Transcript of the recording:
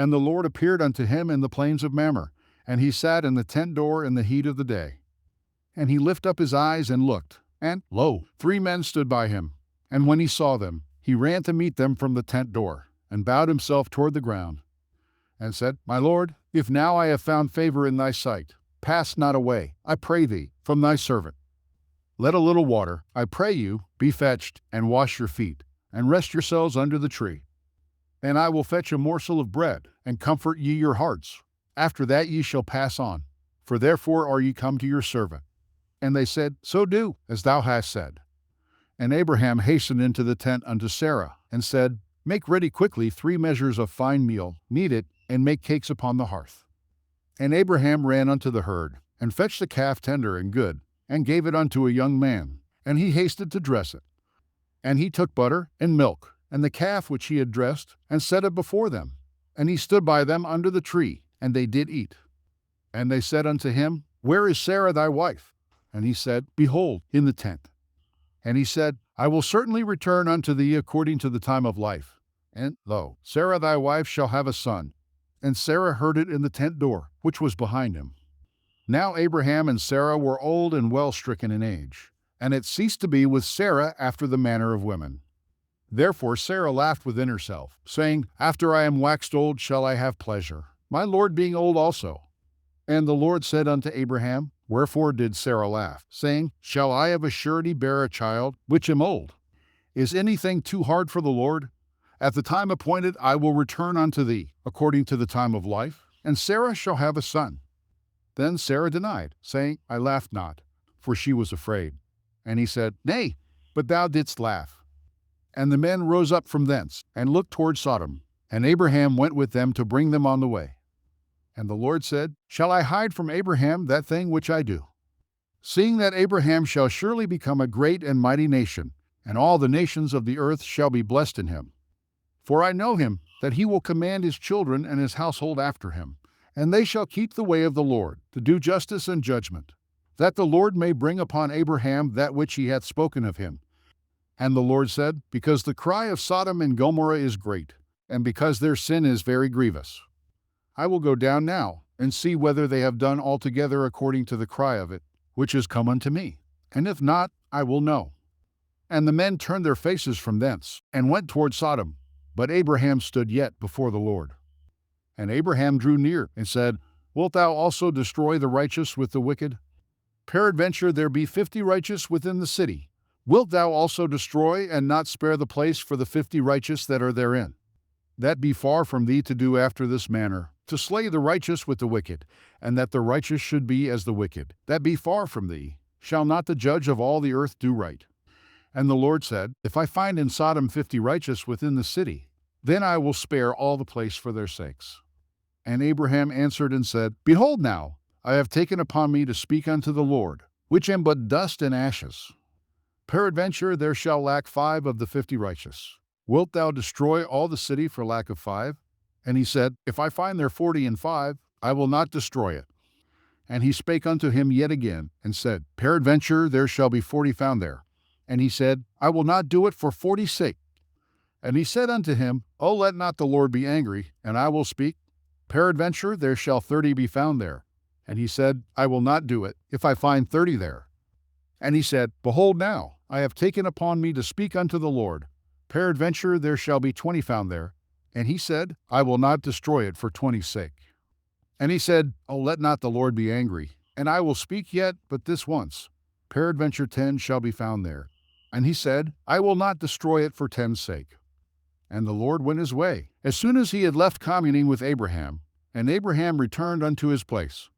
And the Lord appeared unto him in the plains of Mamre, and he sat in the tent door in the heat of the day. And he lifted up his eyes and looked, and, lo, 3 men stood by him. And when he saw them, he ran to meet them from the tent door, and bowed himself toward the ground, and said, My Lord, if now I have found favor in thy sight, pass not away, I pray thee, from thy servant. Let a little water, I pray you, be fetched, and wash your feet, and rest yourselves under the tree. And I will fetch a morsel of bread, and comfort ye your hearts. After that ye shall pass on, for therefore are ye come to your servant. And they said, So do, as thou hast said. And Abraham hastened into the tent unto Sarah, and said, Make ready quickly 3 measures of fine meal, knead it, and make cakes upon the hearth. And Abraham ran unto the herd, and fetched the calf tender and good, and gave it unto a young man, and he hasted to dress it. And he took butter and milk, and the calf which he had dressed, and set it before them. And he stood by them under the tree, and they did eat. And they said unto him, Where is Sarah thy wife? And he said, Behold, in the tent. And he said, I will certainly return unto thee according to the time of life. And, lo, Sarah thy wife shall have a son. And Sarah heard it in the tent door, which was behind him. Now Abraham and Sarah were old and well stricken in age, and it ceased to be with Sarah after the manner of women. Therefore Sarah laughed within herself, saying, After I am waxed old shall I have pleasure, my Lord being old also. And the Lord said unto Abraham, Wherefore did Sarah laugh, saying, Shall I of a surety bear a child, which am old? Is anything too hard for the Lord? At the time appointed I will return unto thee, according to the time of life, and Sarah shall have a son. Then Sarah denied, saying, I laughed not, for she was afraid. And he said, Nay, but thou didst laugh. And the men rose up from thence, and looked toward Sodom, and Abraham went with them to bring them on the way. And the Lord said, Shall I hide from Abraham that thing which I do? Seeing that Abraham shall surely become a great and mighty nation, and all the nations of the earth shall be blessed in him. For I know him, that he will command his children and his household after him, and they shall keep the way of the Lord, to do justice and judgment, that the Lord may bring upon Abraham that which he hath spoken of him. And the Lord said, Because the cry of Sodom and Gomorrah is great, and because their sin is very grievous, I will go down now, and see whether they have done altogether according to the cry of it, which is come unto me. And if not, I will know. And the men turned their faces from thence, and went toward Sodom. But Abraham stood yet before the Lord. And Abraham drew near, and said, Wilt thou also destroy the righteous with the wicked? Peradventure there be 50 righteous within the city. Wilt thou also destroy, and not spare the place for the 50 righteous that are therein? That be far from thee to do after this manner, to slay the righteous with the wicked, and that the righteous should be as the wicked. That be far from thee. Shall not the judge of all the earth do right? And the Lord said, If I find in Sodom 50 righteous within the city, then I will spare all the place for their sakes. And Abraham answered and said, Behold now, I have taken upon me to speak unto the Lord, which am but dust and ashes. Peradventure there shall lack 5 of the 50 righteous. Wilt thou destroy all the city for lack of 5? And he said, If I find there 40 and 5, I will not destroy it. And he spake unto him yet again, and said, Peradventure there shall be 40 found there. And he said, I will not do it for 40's sake. And he said unto him, O let not the Lord be angry, and I will speak. Peradventure there shall 30 be found there. And he said, I will not do it, if I find 30 there. And he said, Behold now, I have taken upon me to speak unto the Lord. Peradventure there shall be 20 found there. And he said, I will not destroy it for 20's sake. And he said, O let not the Lord be angry, and I will speak yet but this once. Peradventure 10 shall be found there. And he said, I will not destroy it for 10's sake. And the Lord went his way, as soon as he had left communing with Abraham, and Abraham returned unto his place.